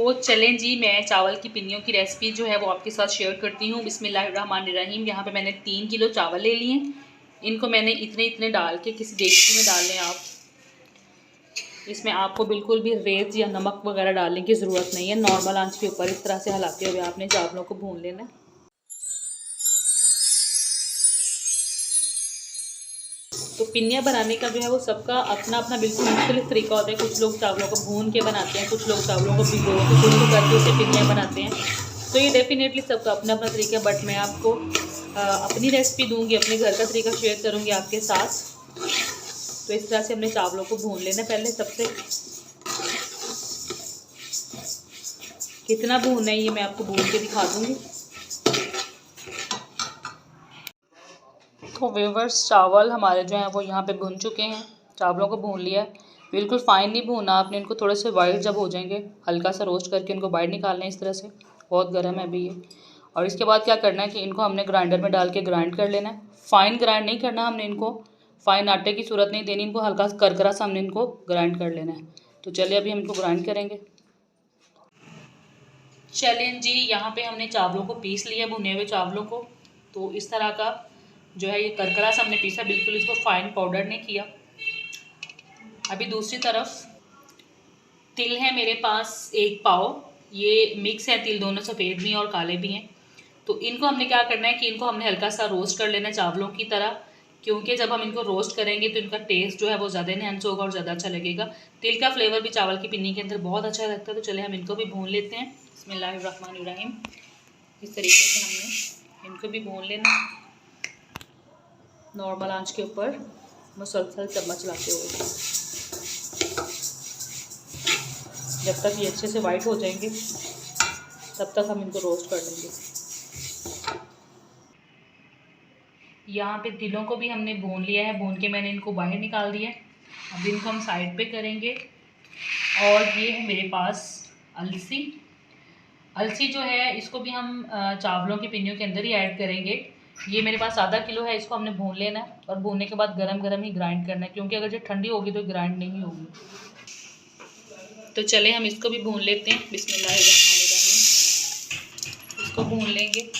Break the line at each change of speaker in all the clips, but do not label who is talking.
तो चलें जी, मैं चावल की पिन्नियों की रेसिपी जो है वो आपके साथ शेयर करती हूँ। बिस्मिल्लाहिर्रहमानिर्रहीम। यहाँ पे मैंने 3 किलो चावल ले लिए। इनको मैंने इतने इतने डाल के किसी देगची में डाल लें आप। इसमें आपको बिल्कुल भी रेत या नमक वगैरह डालने की ज़रूरत नहीं है। नॉर्मल आंच के ऊपर इस तरह से हिलाते हुए आपने चावलों को भून लेना है। तो पिन्नियाँ बनाने का जो है वो सबका अपना अपना बिल्कुल मुख्तलिफ तरीका होता है। कुछ लोग चावलों को भून के बनाते हैं, कुछ लोग चावलों को भिगो के गुड़ करके उसे पिन्नियाँ बनाते हैं। तो ये डेफिनेटली सबका अपना अपना तरीका है, बट मैं आपको अपनी रेसिपी दूंगी, अपने घर का तरीका शेयर करूंगी आपके साथ। तो इस तरह से हमने चावलों को भून लेना पहले। सबसे कितना भूनना है ये मैं आपको भून के दिखा दूंगी। तो व्यूअर्स, चावल हमारे जो हैं वो यहाँ पे भून चुके हैं। चावलों को भून लिया है, बिल्कुल फ़ाइन नहीं भूना आपने इनको। थोड़े से वाइट जब हो जाएंगे, हल्का सा रोस्ट करके इनको बाहर निकालना है इस तरह से। बहुत गर्म है अभी ये। और इसके बाद क्या करना है कि इनको हमने ग्राइंडर में डाल के ग्राइंड कर लेना है। फ़ाइन ग्राइंड नहीं करना हमने इनको, फ़ाइन आटे की सूरत नहीं देनी इनको, हल्का करकरा सा हमने इनको ग्राइंड कर लेना है। तो चलिए अभी हम इनको ग्राइंड करेंगे। चलें जी, यहाँ पे हमने चावलों को पीस लिया, भुने हुए चावलों को। तो इस तरह का जो है ये करकरा सा हमने पीसा, बिल्कुल इसको फाइन पाउडर नहीं किया। अभी दूसरी तरफ तिल है मेरे पास 1 पाव। ये मिक्स है तिल, दोनों सफ़ेद भी हैं और काले भी हैं। तो इनको हमने क्या करना है कि इनको हमने हल्का सा रोस्ट कर लेना है चावलों की तरह, क्योंकि जब हम इनको रोस्ट करेंगे तो इनका टेस्ट जो है वो ज़्यादा एनहांस होगा और ज़्यादा अच्छा लगेगा। तिल का फ्लेवर भी चावल की पिन्नी के अंदर बहुत अच्छा लगता है। तो चले हम इनको भी भून लेते हैं। बिस्मिल्लाहिर्रहमानिर्रहीम। इस तरीके से हमने इनको भी भून लेना, नॉर्मल आंच के ऊपर मुसलसल चम्मच चलाते हुए, जब तक ये अच्छे से वाइट हो जाएंगे तब तक हम इनको रोस्ट कर लेंगे। यहाँ पे तिलों को भी हमने भून लिया है, भून के मैंने इनको बाहर निकाल दिया है। अब इनको हम साइड पे करेंगे। और ये है मेरे पास अलसी। अलसी जो है इसको भी हम चावलों की पिन्नियों के अंदर ही ऐड करेंगे। ये मेरे पास आधा किलो है, इसको हमने भून लेना है और भूनने के बाद गरम गरम ही ग्राइंड करना है, क्योंकि अगर जो ठंडी होगी तो ग्राइंड नहीं होगी। तो चले हम इसको भी भून लेते हैं। बिस्मिल्लाहिर्रहमानिर्रहीम। इसको भून लेंगे।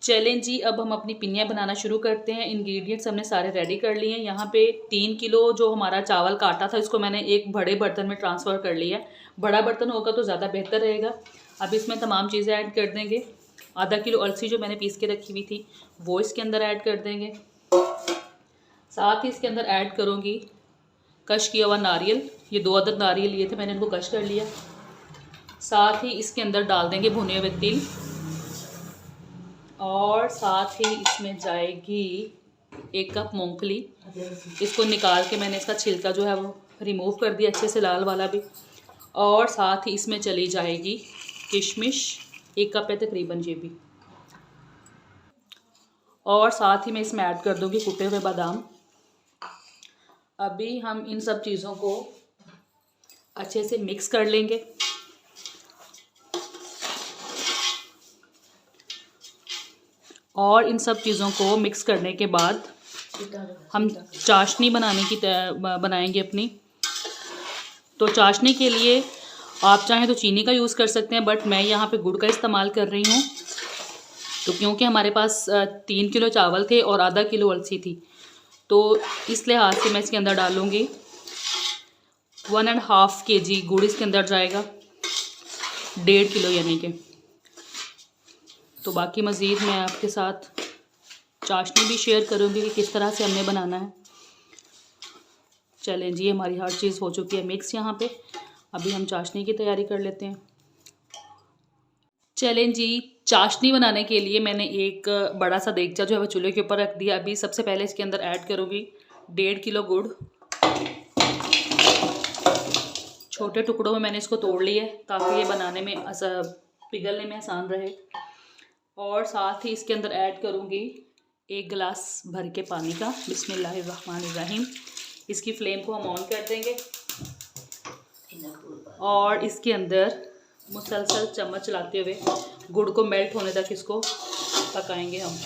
चलें जी, अब हम अपनी पिन्नियाँ बनाना शुरू करते हैं। इंग्रेडिएंट्स हमने सारे रेडी कर लिए हैं। यहाँ पे 3 किलो जो हमारा चावल काटा था इसको मैंने एक बड़े बर्तन में ट्रांसफ़र कर लिया है। बड़ा बर्तन होगा तो ज़्यादा बेहतर रहेगा। अब इसमें तमाम चीज़ें ऐड कर देंगे। आधा किलो अलसी जो मैंने पीस के रखी हुई थी वो इसके अंदर ऐड कर देंगे। साथ ही इसके अंदर ऐड करूँगी कश किया हुआ नारियल। ये 2 अदद नारियल लिए थे, मैंने इनको कश कर लिया। साथ ही इसके अंदर डाल देंगे भुने हुए तिल, और साथ ही इसमें जाएगी 1 कप मूंगफली। इसको निकाल के मैंने इसका छिलका जो है वो रिमूव कर दिया अच्छे से, लाल वाला भी। और साथ ही इसमें चली जाएगी किशमिश, 1 कप है तकरीबन ये भी। और साथ ही मैं इसमें ऐड कर दूंगी कुटे हुए बादाम। अभी हम इन सब चीज़ों को अच्छे से मिक्स कर लेंगे। और इन सब चीज़ों को मिक्स करने के बाद हम चाशनी बनाएंगे अपनी। तो चाशनी के लिए आप चाहें तो चीनी का यूज़ कर सकते हैं, बट मैं यहाँ पे गुड़ का इस्तेमाल कर रही हूँ। तो क्योंकि हमारे पास 3 किलो चावल थे और आधा किलो अलसी थी, तो इस लिहाज से मैं इसके अंदर डालूँगी 1.5 kg गुड़ इसके अंदर जाएगा, 1.5 किलो यानी कि। तो बाकी मज़ीद मैं आपके साथ चाशनी भी शेयर करूँगी कि किस तरह से हमने बनाना है। चलें जी, हमारी हर चीज़ हो चुकी है मिक्स यहाँ पे। अभी हम चाशनी की तैयारी कर लेते हैं। चलें जी, चाशनी बनाने के लिए मैंने एक बड़ा सा देगचा जो है वो चूल्हे के ऊपर रख दिया। अभी सबसे पहले इसके अंदर ऐड करूँगी 1.5 किलो गुड़। छोटे टुकड़ों में मैंने इसको तोड़ लिया ताकि ये बनाने में पिघलने में आसान रहे। और साथ ही इसके अंदर ऐड करूँगी 1 गिलास भर के पानी का। बिस्मिल्लाहिर्रहमानिर्रहीम। इसकी फ्लेम को हम ऑन कर देंगे। और इसके अंदर मुसलसल चम्मच चलाते हुए गुड़ को मेल्ट होने तक इसको पकाएंगे हम।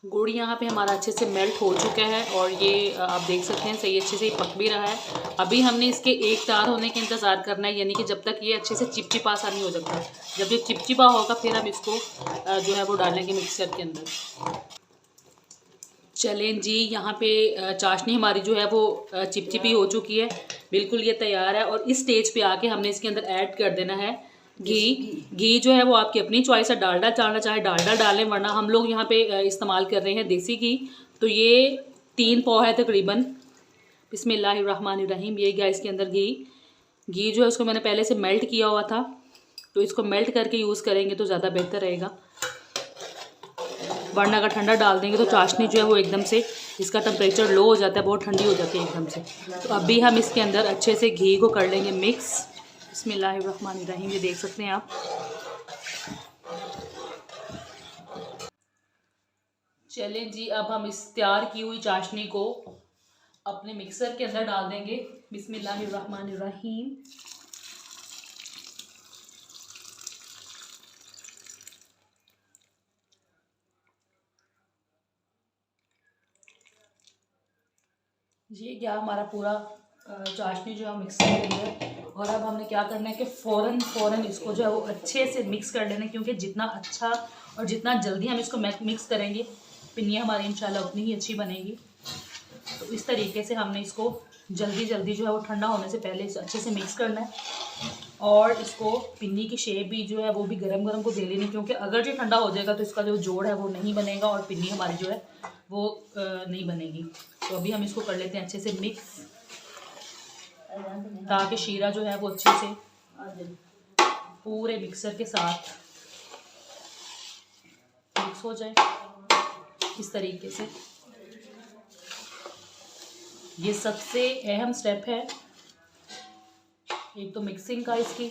गुड़ यहाँ पे हमारा अच्छे से मेल्ट हो चुका है और ये आप देख सकते हैं सही अच्छे से पक भी रहा है। अभी हमने इसके एक तार होने के इंतज़ार करना है, यानी कि जब तक ये अच्छे से चिपचिपा सा नहीं हो जाता। जब ये चिपचिपा होगा फिर हम इसको जो है वो डालेंगे मिक्सर के अंदर। चलें जी, यहाँ पे चाशनी हमारी जो है वो चिपचिपी हो चुकी है, बिल्कुल ये तैयार है। और इस स्टेज पे आके हमने इसके अंदर ऐड कर देना है घी जो है वो आपकी अपनी चॉइस है, डालडा डालना चाहे डालडा डालें, वरना हम लोग यहाँ पे इस्तेमाल कर रहे हैं देसी घी। तो ये 3 पाव है तकरीबन। बिस्मिल्लाहिर्रहमानिर्रहीम। ये गया इसके अंदर घी जो है उसको मैंने पहले से मेल्ट किया हुआ था, तो इसको मेल्ट करके यूज़ करेंगे तो ज़्यादा बेहतर रहेगा, वरना अगर ठंडा डाल देंगे तो चाशनी जो है वो एकदम से इसका टेम्परेचर लो हो जाता है, बहुत ठंडी हो जाती है एकदम से। तो अभी हम इसके अंदर अच्छे से घी को कर लेंगे मिक्स। बिस्मिल्लाहिर्रहमानिर्रहीम। ये देख सकते हैं आप। चलें जी, अब हम इस तैयार की हुई चाशनी को अपने मिक्सर के अंदर डाल देंगे। बिस्मिल्लाहिर्रहमानिर्रहीम। ये क्या हमारा पूरा चाशनी जो है मिक्स कर लिया। और अब हमने क्या करना है कि फ़ौरन इसको जो है वो अच्छे से मिक्स कर लेना है, क्योंकि जितना अच्छा और जितना जल्दी हम इसको मिक्स करेंगे पिन्नियाँ हमारी इंशाल्लाह उतनी ही अच्छी बनेगी। तो इस तरीके से हमने इसको जल्दी जो है वो ठंडा होने से पहले इसे अच्छे से मिक्स करना है। और इसको पिन्नी की शेप भी जो है वो भी गरम को दे लेनी, क्योंकि अगर जो ठंडा हो जाएगा तो इसका जो जोड़ है वो नहीं बनेगा और पिन्नी हमारी जो है वो नहीं बनेगी। तो अभी हम इसको कर लेते हैं अच्छे से मिक्स, ताकि शीरा जो है वो अच्छे से पूरे मिक्सर के साथ मिक्स हो जाए इस तरीके से। ये सबसे अहम स्टेप है, एक तो मिक्सिंग का, इसकी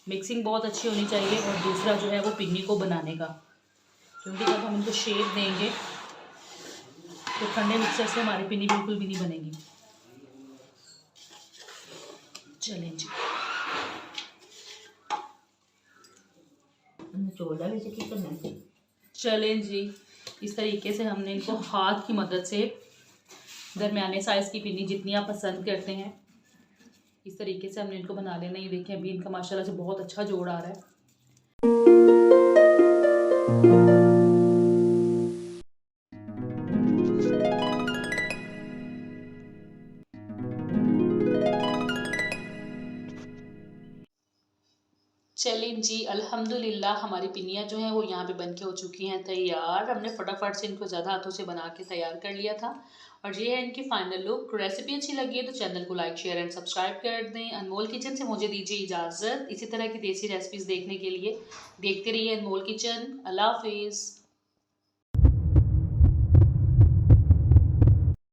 मिक्सिंग बहुत अच्छी होनी चाहिए, और दूसरा जो है वो पिन्नी को बनाने का, क्योंकि जब हम इनको शेप देंगे तो ठंडे मिक्सर से हमारी पिन्नी बिल्कुल भी नहीं बनेगी। चलें जी, चलें जी, इस तरीके से हमने इनको हाथ की मदद से दरमियाने साइज़ की पिन्नी जितनी आप पसंद करते हैं इस तरीके से हमने इनको बना लेना। ये देखें अभी इनका माशाल्लाह से बहुत अच्छा जोड़ आ रहा है। चलें जी, अल्हम्दुलिल्लाह हमारी पिन्नियाँ जो हैं वो यहाँ पे बनके हो चुकी हैं तैयार। हमने फटाफट से इनको ज़्यादा हाथों से बना के तैयार कर लिया था, और ये है इनकी फाइनल लुक। रेसिपी अच्छी लगी है तो चैनल को लाइक शेयर एंड सब्सक्राइब कर दें। अनमोल किचन से मुझे दीजिए इजाज़त। इसी तरह की देसी रेसिपीज़ देखने के लिए देखते रहिए अनमोल किचन। अल्लाह हाफिज़।